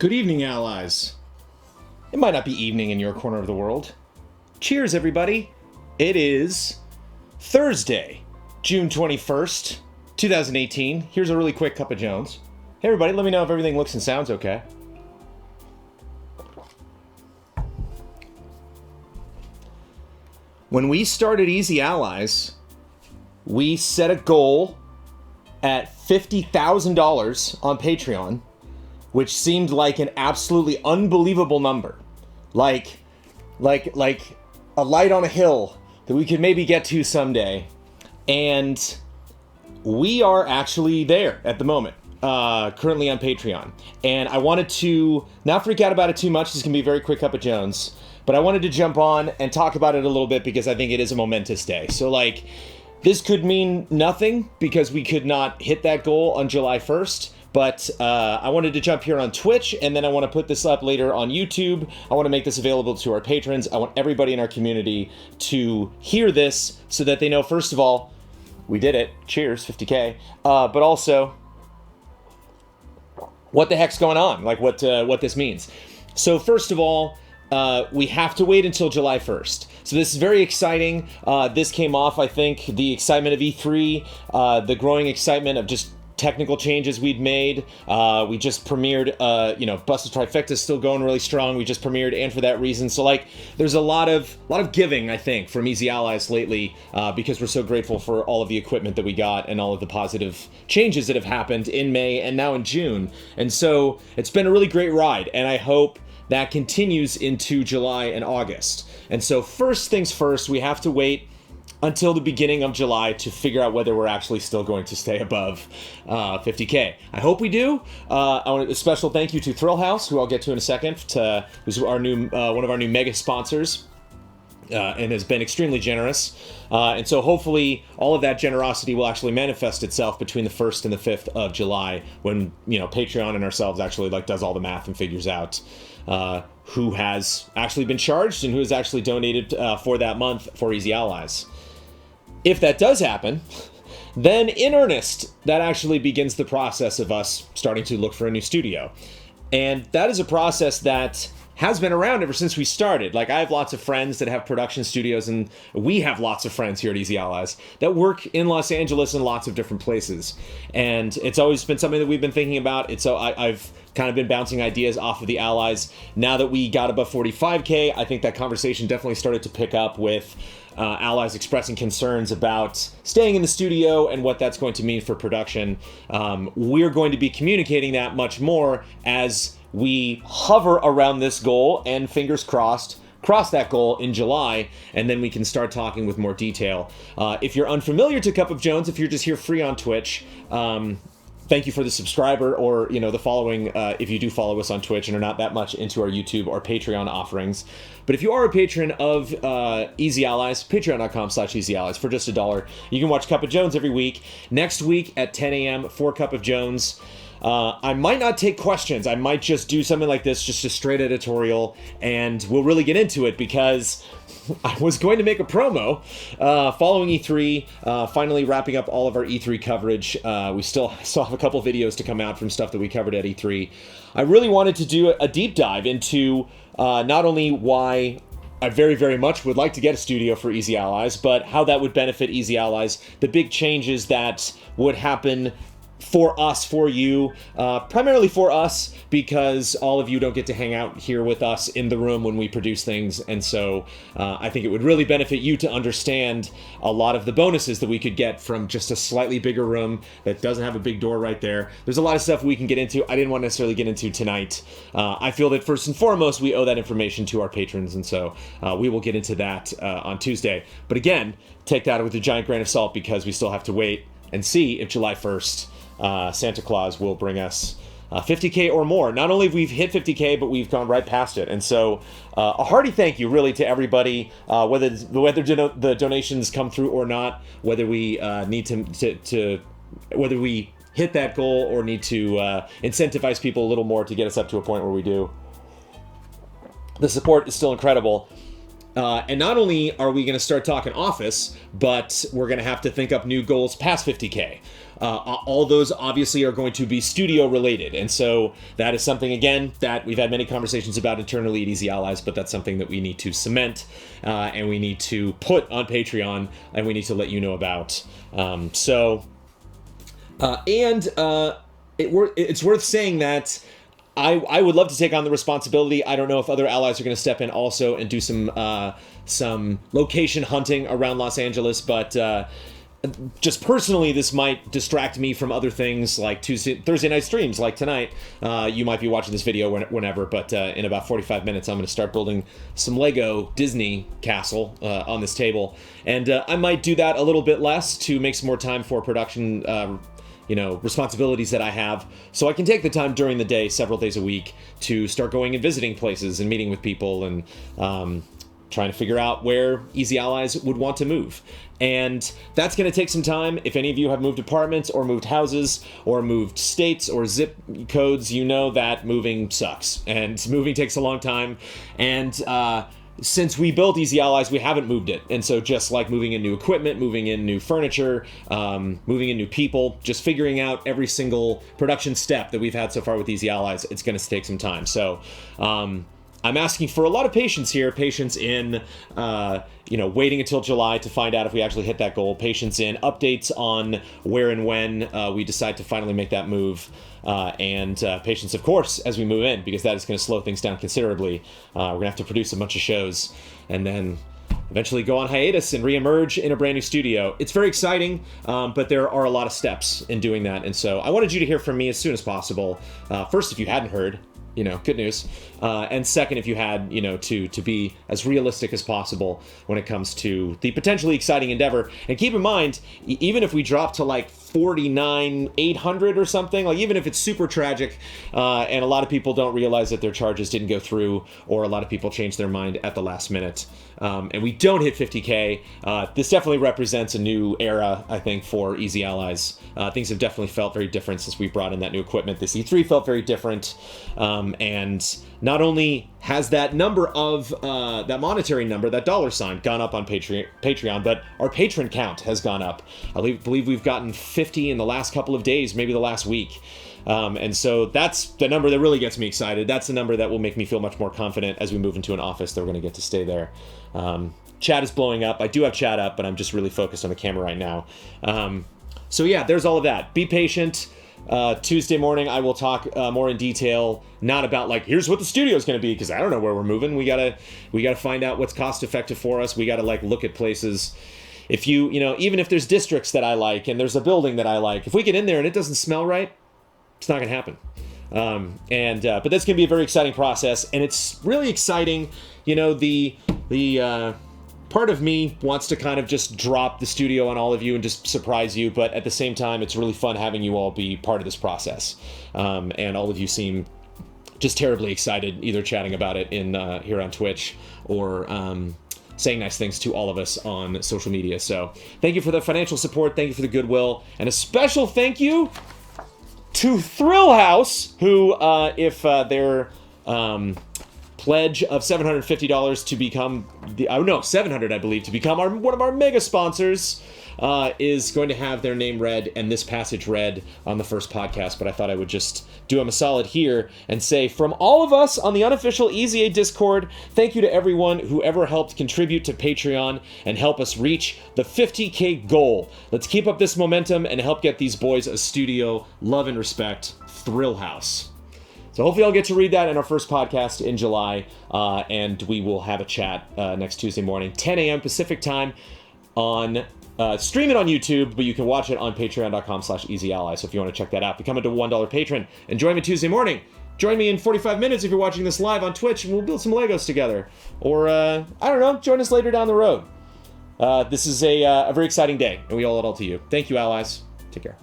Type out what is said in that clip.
Good evening, allies. It might not be evening in your corner of the world. Cheers, everybody. It is Thursday, June 21st, 2018. Here's a really quick cup of Jones. Hey, everybody, let me know if everything looks and sounds okay. When we started Easy Allies, we set a goal at $50,000 on Patreon, which seemed like an absolutely unbelievable number. Like a light on a hill that we could maybe get to someday. And we are actually there at the moment, currently on Patreon. And I wanted to not freak out about it too much. This is going to be a very quick cup of Jones. But I wanted to jump on and talk about it a little bit because I think it is a momentous day. So, this could mean nothing because we could not hit that goal on July 1st. But I wanted to jump here on Twitch, and then I want to put this up later on YouTube. I want to make this available to our patrons. I want everybody in our community to hear this so that they know, first of all, we did it. Cheers, 50K. But also, what the heck's going on? What this means. So first of all, we have to wait until July 1st. So this is very exciting. This came off, I think, the excitement of E3, the growing excitement of just technical changes we'd made. We just premiered, Busted Trifecta is still going really strong. We just premiered, and for that reason. So there's a lot of giving, I think, from Easy Allies lately, because we're so grateful for all of the equipment that we got and all of the positive changes that have happened in May and now in June. And so it's been a really great ride, and I hope that continues into July and August. And so first things first, we have to wait until the beginning of July to figure out whether we're actually still going to stay above 50K. I hope we do. I want a special thank you to Thrill House, who I'll get to in a second, who's our new one of our new mega sponsors. And has been extremely generous. And so hopefully all of that generosity will actually manifest itself between the 1st and the 5th of July when, Patreon and ourselves actually does all the math and figures out who has actually been charged and who has actually donated for that month for Easy Allies. If that does happen, then in earnest, that actually begins the process of us starting to look for a new studio. And that is a process that has been around ever since we started. I have lots of friends that have production studios, and we have lots of friends here at Easy Allies that work in Los Angeles and lots of different places. And it's always been something that we've been thinking about. I've kind of been bouncing ideas off of the Allies. Now that we got above 45K, I think that conversation definitely started to pick up with Allies expressing concerns about staying in the studio and what that's going to mean for production. We're going to be communicating that much more as we hover around this goal and fingers crossed, cross that goal in July, and then we can start talking with more detail. If you're unfamiliar to Cup of Jones, if you're just here free on Twitch, thank you for the subscriber or, the following, if you do follow us on Twitch and are not that much into our YouTube or Patreon offerings. But if you are a patron of Easy Allies, patreon.com/Easy Allies for just $1, you can watch Cup of Jones every week. Next week at 10 a.m. for Cup of Jones. I might not take questions. I might just do something like this, just a straight editorial, and we'll really get into it because I was going to make a promo following E3, finally wrapping up all of our E3 coverage. We still have a couple videos to come out from stuff that we covered at E3. I really wanted to do a deep dive into not only why I very, very much would like to get a studio for Easy Allies, but how that would benefit Easy Allies, the big changes that would happen for us, for you, primarily for us, because all of you don't get to hang out here with us in the room when we produce things, and so I think it would really benefit you to understand a lot of the bonuses that we could get from just a slightly bigger room that doesn't have a big door right there. There's a lot of stuff we can get into. I didn't want to necessarily get into tonight. I feel that first and foremost, we owe that information to our patrons, and so we will get into that on Tuesday. But again, take that with a giant grain of salt because we still have to wait and see if July 1st Santa Claus will bring us 50K or more. Not only have we hit 50K, but we've gone right past it. And so a hearty thank you really to everybody, whether the donations come through or not, whether we need to whether we hit that goal or need to incentivize people a little more to get us up to a point where we do. The support is still incredible. And not only are we going to start talking office, but we're going to have to think up new goals past 50K. All those obviously are going to be studio related. And so that is something, again, that we've had many conversations about internally at Easy Allies, but that's something that we need to cement and we need to put on Patreon and we need to let you know about. It's worth saying that I would love to take on the responsibility. I don't know if other allies are going to step in also and do some location hunting around Los Angeles, but just personally, this might distract me from other things like Thursday night streams like tonight. You might be watching this video whenever, but in about 45 minutes, I'm going to start building some Lego Disney castle on this table. And I might do that a little bit less to make some more time for production responsibilities that I have, so I can take the time during the day, several days a week, to start going and visiting places and meeting with people and trying to figure out where Easy Allies would want to move. And that's going to take some time. If any of you have moved apartments or moved houses or moved states or zip codes, you know that moving sucks and moving takes a long time. And since we built Easy Allies, we haven't moved it. And so just like moving in new equipment, moving in new furniture, moving in new people, just figuring out every single production step that we've had so far with Easy Allies, it's going to take some time. So I'm asking for a lot of patience here, patience in, waiting until July to find out if we actually hit that goal, patience in updates on where and when we decide to finally make that move, and patience, of course, as we move in, because that is going to slow things down considerably. We're going to have to produce a bunch of shows and then eventually go on hiatus and reemerge in a brand new studio. It's very exciting, but there are a lot of steps in doing that. And so I wanted you to hear from me as soon as possible. First, if you hadn't heard, good news. And second, if you had, to be as realistic as possible when it comes to the potentially exciting endeavor. And keep in mind, even if we drop to like 49,800 or something, like even if it's super tragic, and a lot of people don't realize that their charges didn't go through, or a lot of people change their mind at the last minute, and we don't hit 50K, this definitely represents a new era, I think, for Easy Allies. Things have definitely felt very different since we brought in that new equipment. This E3 felt very different. And not only has that number of, that monetary number, that $, gone up on Patreon, but our patron count has gone up. I believe we've gotten 50 in the last couple of days, maybe the last week. And so that's the number that really gets me excited. That's the number that will make me feel much more confident as we move into an office that we're going to get to stay there. Chat is blowing up. I do have chat up, but I'm just really focused on the camera right now. So yeah, there's all of that. Be patient. Tuesday morning, I will talk more in detail, not about like, here's what the studio is going to be, because I don't know where we're moving. We gotta find out what's cost effective for us. We gotta look at places. If even if there's districts that I like and there's a building that I like, if we get in there and it doesn't smell right, it's not gonna happen. But that's gonna be a very exciting process, and it's really exciting. The part of me wants to kind of just drop the studio on all of you and just surprise you, but at the same time, it's really fun having you all be part of this process. And all of you seem just terribly excited, either chatting about it in here on Twitch or saying nice things to all of us on social media. So thank you for the financial support. Thank you for the goodwill. And a special thank you to Thrill House, who, if their pledge of $750 to become $700, I believe, to become one of our mega sponsors, is going to have their name read and this passage read on the first podcast. But I thought I would just do them a solid here and say, from all of us on the unofficial EZA Discord, thank you to everyone who ever helped contribute to Patreon and help us reach the 50K goal. Let's keep up this momentum and help get these boys a studio. Love and respect, Thrill House. So hopefully I'll get to read that in our first podcast in July, and we will have a chat next Tuesday morning, 10 a.m. Pacific time, on stream it on YouTube, but you can watch it on patreon.com/EasyAllies. So if you want to check that out, become a $1 patron and join me Tuesday morning. Join me in 45 minutes if you're watching this live on Twitch, and we'll build some Legos together. Or, I don't know, join us later down the road. This is a very exciting day, and we owe it all to you. Thank you, allies. Take care.